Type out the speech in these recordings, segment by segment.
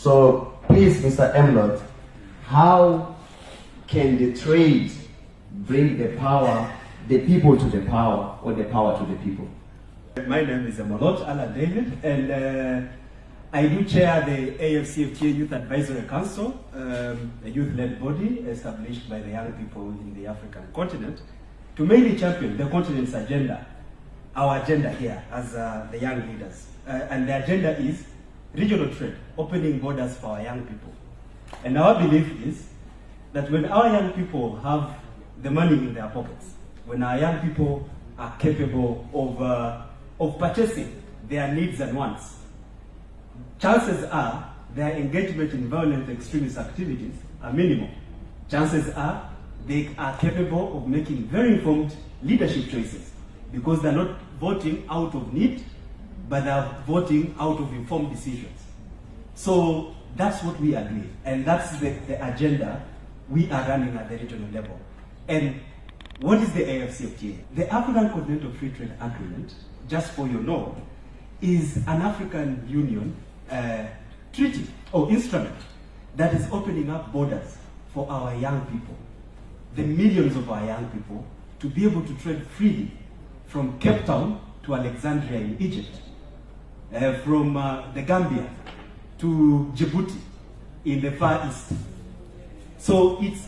So please, Mr. Emolot, how can the trade bring the power, the people to the power, or the power to the people? My name is Emolot Allan David, and I do chair the AfCFTA Youth Advisory Council, a youth-led body established by the young people in the African continent to mainly champion the continent's agenda, our agenda here as the young leaders. And the agenda is regional trade, opening borders for our young people. And our belief is that when our young people have the money in their pockets, when our young people are capable of purchasing their needs and wants, chances are their engagement in violent extremist activities are minimal. Chances are they are capable of making very informed leadership choices because they're not voting out of need, but they're voting out of informed decisions. So that's what we agree, and that's the agenda we are running at the regional level. And what is the AfCFTA? The African Continental Free Trade Agreement, just for your know, is an African Union treaty or instrument that is opening up borders for our young people, the millions of our young people, to be able to trade freely from Cape Town to Alexandria in Egypt, from the Gambia to Djibouti in the Far East. So it's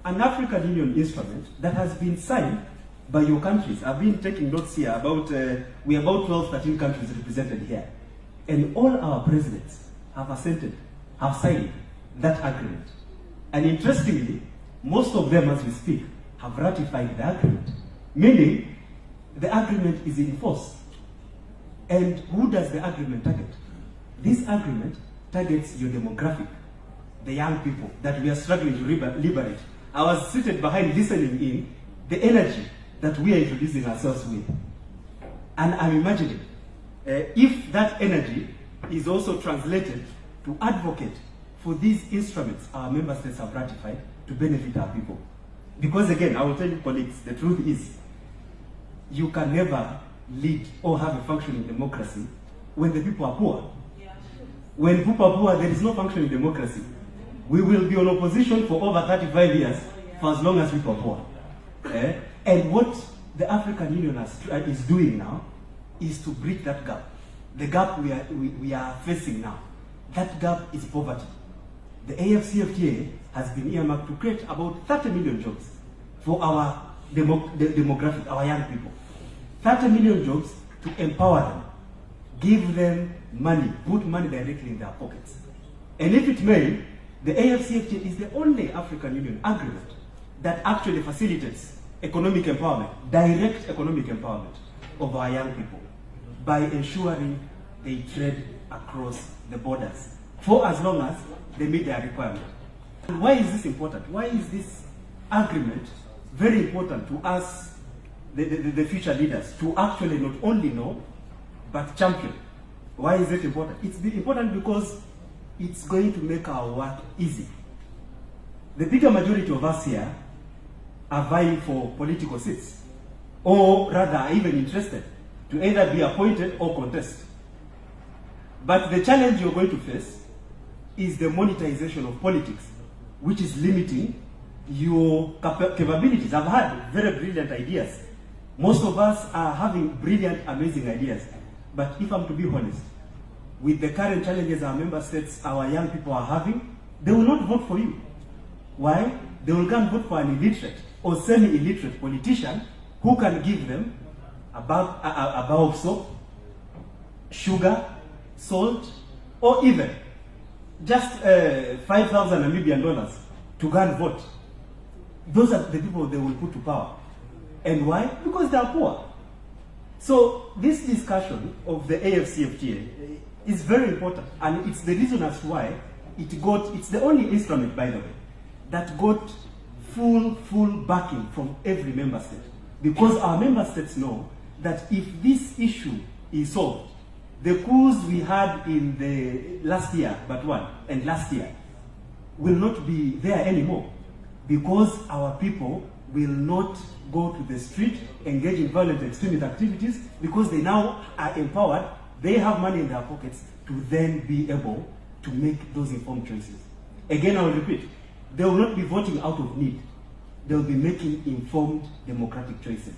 an African Union instrument that has been signed by your countries. I've been taking notes here about, we're about 12, 13 countries represented here. And all our presidents have assented, have signed that agreement. And interestingly, most of them, as we speak, have ratified the agreement, meaning the agreement is in force. And who does the agreement target? This agreement targets your demographic, the young people that we are struggling to liberate. I was seated behind listening in the energy that we are introducing ourselves with. And I'm imagining if that energy is also translated to advocate for these instruments our member states have ratified to benefit our people. Because again, I will tell you colleagues, the truth is, you can never lead or have a functioning democracy when the people are poor. When people are poor, there is no functioning democracy. We will be on opposition for over 35 years for as long as people are poor. And what the African Union is doing now is to bridge that gap. The gap we are facing now. That gap is poverty. The AfCFTA has been earmarked to create about 30 million jobs for our demographic, our young people. 30 million jobs to empower them, give them money, put money directly in their pockets. And if it may, the AfCFTA is the only African Union agreement that actually facilitates economic empowerment, direct economic empowerment of our young people by ensuring they trade across the borders for as long as they meet their requirement. And why is this important? Why is this agreement very important to us, the future leaders, to actually not only know, but champion? Why is it important? It's important because it's going to make our work easy. The bigger majority of us here are vying for political seats, or rather are even interested to either be appointed or contest. But the challenge you're going to face is the monetization of politics, which is limiting your capabilities. I've had very brilliant ideas. Most of us are having brilliant, amazing ideas. But if I'm to be honest, with the current challenges our member states, our young people are having, they will not vote for you. Why? They will go and vote for an illiterate or semi-illiterate politician who can give them a bar of soap, sugar, salt, or even just 5,000 Namibian dollars to go and vote. Those are the people they will put to power. And why? Because they are poor. So this discussion of the AfCFTA is very important, and it's the reason as to why it's the only instrument, by the way, that got full backing from every member state. Because our member states know that if this issue is solved, the coups we had in the last year, and last year, will not be there anymore. Because our people will not go to the street, engage in violent extremist activities, because they now are empowered, they have money in their pockets to then be able to make those informed choices. Again, I will repeat, they will not be voting out of need. They will be making informed democratic choices.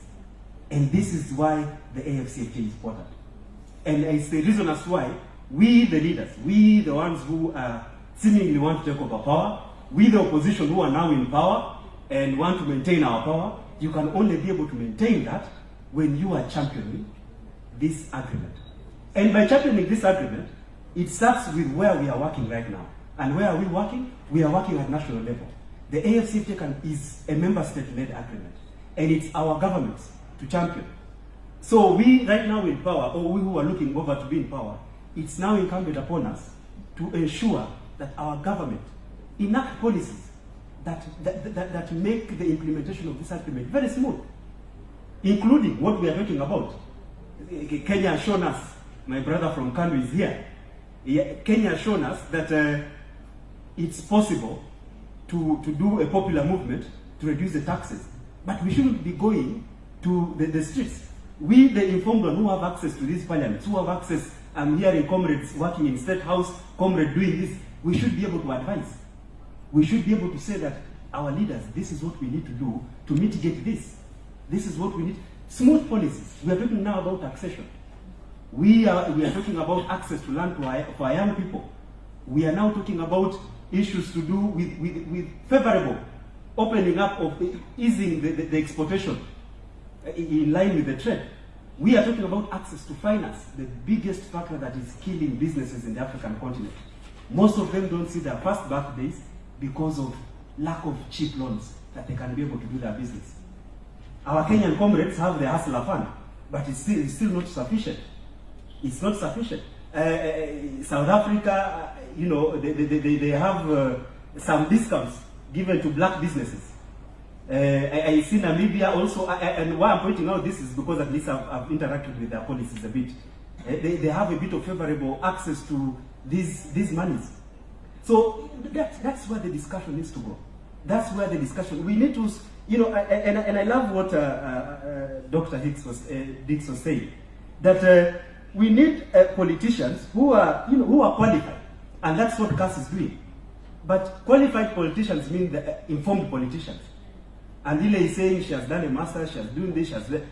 And this is why the AfCFTA is important. And it's the reason as why we, the leaders, we, the ones who seemingly want to take over power, we, the opposition who are now in power and want to maintain our power, you can only be able to maintain that when you are championing this agreement. And by championing this agreement, it starts with where we are working right now. And where are we working? We are working at national level. The AfCFTA is a member state-led agreement. And it's our governments to champion. So we right now in power, or we who are looking over to be in power, it's now incumbent upon us to ensure that our government enact policies that make the implementation of this agreement very smooth, including what we are talking about. Kenya has shown us, my brother from Kanu is here, Kenya has shown us that it's possible to do a popular movement to reduce the taxes. But we shouldn't be going to the streets. We, the informed one who have access to these parliaments, who have access, I'm hearing comrades working in State House, comrades doing this, we should be able to advise. We should be able to say that our leaders, this is what we need to do to mitigate this. This is what we need. Smooth policies. We are talking now about taxation. We are talking about access to land for our young people. We are now talking about issues to do with favorable opening up of easing the exportation in line with the trade. We are talking about access to finance, the biggest factor that is killing businesses in the African continent. Most of them don't see their first birthdays because of lack of cheap loans that they can be able to do their business. Our Kenyan comrades have the hustler fund, but it's still not sufficient. It's not sufficient. South Africa, they have some discounts given to black businesses. I see Namibia also, and why I'm pointing out this is because at least I've interacted with their policies a bit. They have a bit of favorable access to these monies. So that's where the discussion needs to go. That's where the discussion, we need to, and I love what Dr. Dix was saying, that we need politicians who are qualified, and that's what CAS is doing. But qualified politicians mean the informed politicians. And Lila is saying she has done a master's, she has done this, she has done...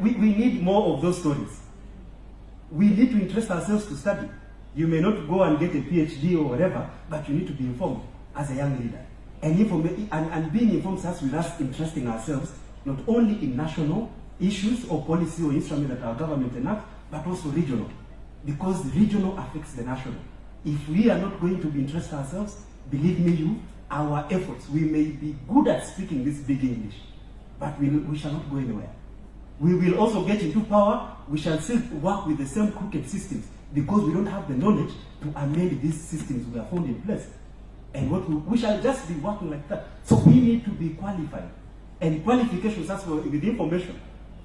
We need more of those stories. We need to interest ourselves to study. You may not go and get a PhD or whatever, but you need to be informed as a young leader. And being informed starts with us interesting ourselves, not only in national issues or policy or instrument that our government enacts, but also regional. Because regional affects the national. If we are not going to be interested ourselves, believe me, our efforts, we may be good at speaking this big English, but we shall not go anywhere. We will also get into power, we shall still work with the same crooked systems because we don't have the knowledge to amend these systems we have found in place. And we shall just be working like that. So we need to be qualified. And qualifications, that's with information.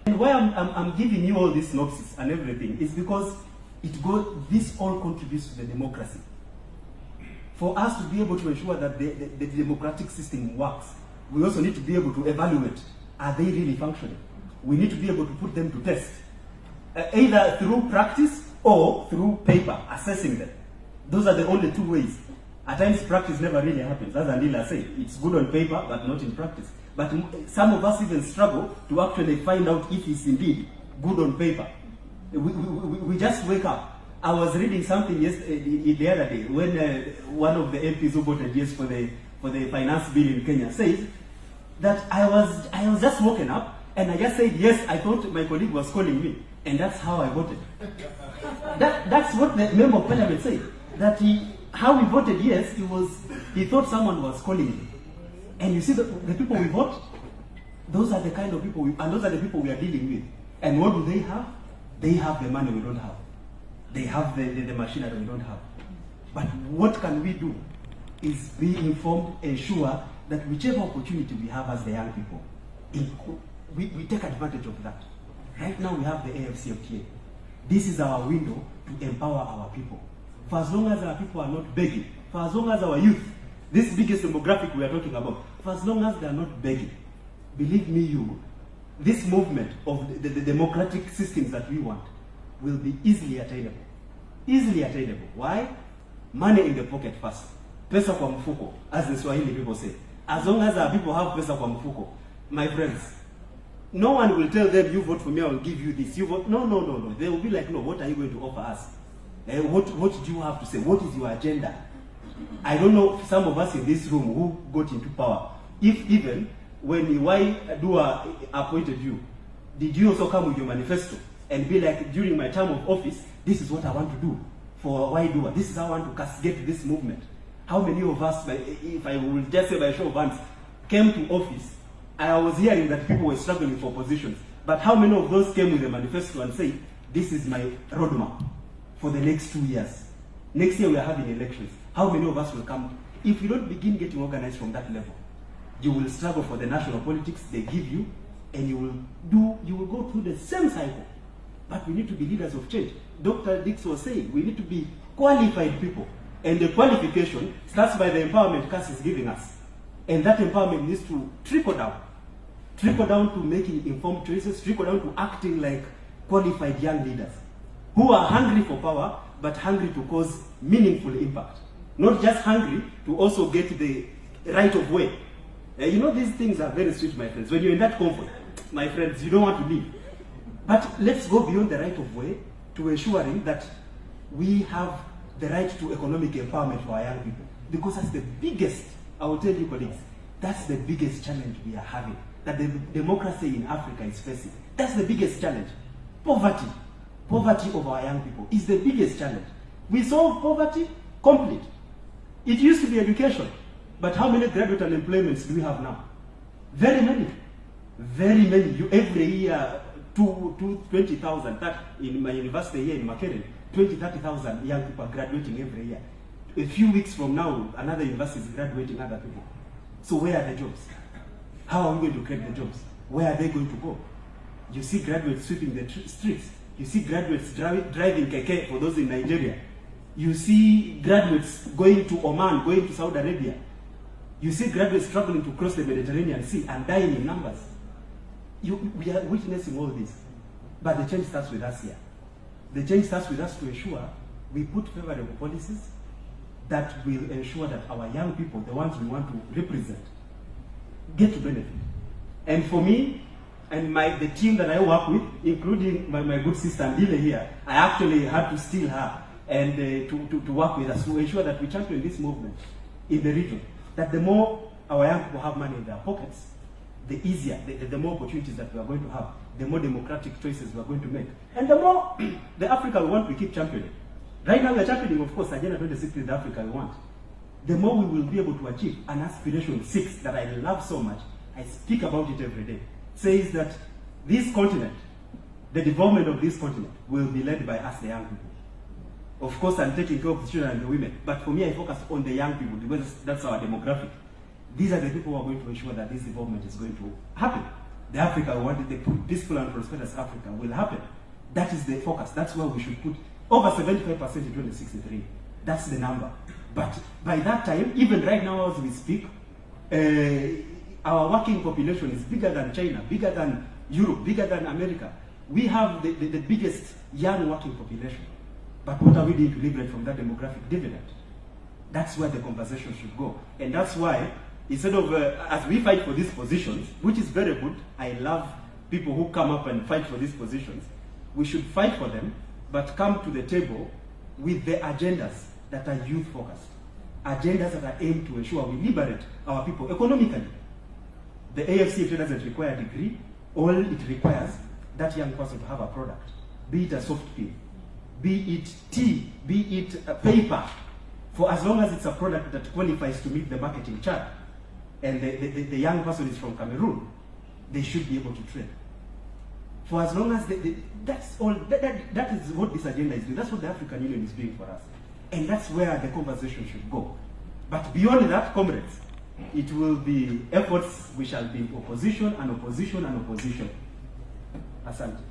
And why I'm giving you all this synopsis and everything is because this all contributes to the democracy. For us to be able to ensure that the democratic system works, we also need to be able to evaluate, are they really functioning? We need to be able to put them to test, either through practice or through paper, assessing them. Those are the only two ways. At times practice never really happens. As Andila said, it's good on paper, but not in practice. But some of us even struggle to actually find out if it's indeed good on paper. We just wake up. I was reading something the other day when one of the MPs who voted yes for the finance bill in Kenya says that I was just woken up and I just said yes. I thought my colleague was calling me, and that's how I voted. That's what the member of parliament said. That how he voted yes, he thought someone was calling him. And you see the people we vote, those are the kind of people and those are the people we are dealing with. And what do they have? They have the money we don't have. They have the machinery we don't have. But what can we do is be informed, ensure that whichever opportunity we have as the young people, we take advantage of that. Right now we have the AfCFTA. This is our window to empower our people. For as long as our people are not begging, for as long as our youth, this biggest demographic we are talking about, for as long as they are not begging, believe me, this movement of the democratic systems that we want will be easily attainable. Easily attainable. Why? money in the pocket first. Pesa kwa mfuko, as the Swahili people say. As long as our people have pesa kwa mfuko, my friends, no one will tell them, you vote for me, I will give you this. You vote, no. They will be like, no, what are you going to offer us? What do you have to say? What is your agenda? I don't know some of us in this room who got into power. If even when Dua appointed you, did you also come with your manifesto and be like, during my term of office, this is what I want to do for Dua. This is how I want to cascade this movement. How many of us, if I will just say by show of hands, came to office? I was hearing that people were struggling for positions. But how many of those came with a manifesto and say, this is my roadmap for the next 2 years? Next year we are having elections. How many of us will come? If you don't begin getting organized from that level, you will struggle for the national politics they give you, and you will go through the same cycle. But we need to be leaders of change. Dr. Dix was saying, we need to be qualified people. And the qualification starts by the empowerment CAS is giving us. And that empowerment needs to trickle down. Trickle down to making informed choices, trickle down to acting like qualified young leaders who are hungry for power, but hungry to cause meaningful impact. Not just hungry to also get the right of way. You know, these things are very sweet, my friends. When you're in that comfort, my friends, you don't want to leave. But let's go beyond the right of way to ensuring that we have the right to economic empowerment for our young people. Because that's the biggest, I will tell you colleagues, that's the biggest challenge we are having, that the democracy in Africa is facing. That's the biggest challenge. Poverty of our young people is the biggest challenge. We solve poverty complete. It used to be education, but how many graduate unemployments do we have now? Very many. Very many. Every year, 20,000. In my university here in Makerere, 30,000 young people are graduating every year. A few weeks from now, another university is graduating other people. So where are the jobs? How are we going to create the jobs? Where are they going to go? You see graduates sweeping the streets. You see graduates driving keke for those in Nigeria. You see graduates going to Oman, going to Saudi Arabia. You see graduates struggling to cross the Mediterranean Sea and dying in numbers. We are witnessing all this. But the change starts with us here. The change starts with us to ensure we put favorable policies that will ensure that our young people, the ones we want to represent, get to benefit. And for me, and the team that I work with, including my good sister Ndile here, I actually had to steal her and to work with us to ensure that we champion this movement in the region. That the more our young people have money in their pockets, the easier, the more opportunities that we are going to have, the more democratic choices we are going to make. And the more the Africa we want, we keep championing. Right now we are championing, of course, Agenda 2060 is the Africa we want. The more we will be able to achieve an aspiration 6 that I love so much, I speak about it every day, says that this continent, the development of this continent will be led by us, the young people. Of course, I'm taking care of the children and the women, but for me, I focus on the young people because that's our demographic. These are the people who are going to ensure that this development is going to happen. The Africa we wanted, the peaceful and prosperous Africa will happen. That is the focus. That's where we should put over 75% in 2063. That's the number. But by that time, even right now as we speak, our working population is bigger than China, bigger than Europe, bigger than America. We have the biggest young working population. But what are we doing to liberate from that demographic dividend? That's where the conversation should go. And that's why, instead of, as we fight for these positions, which is very good, I love people who come up and fight for these positions, we should fight for them, but come to the table with the agendas that are youth-focused. Agendas that are aimed to ensure we liberate our people economically. The AfCFTA doesn't require a degree. All it requires that young person to have a product, be it a soft pin, be it tea, be it a paper, for as long as it's a product that qualifies to meet the marketing chart, and the young person is from Cameroon, they should be able to trade. For as long as that's all, that is what this agenda is doing. That's what the African Union is doing for us. And that's where the conversation should go. But beyond that, comrades, it will be efforts. We shall be opposition and opposition and opposition. Asante.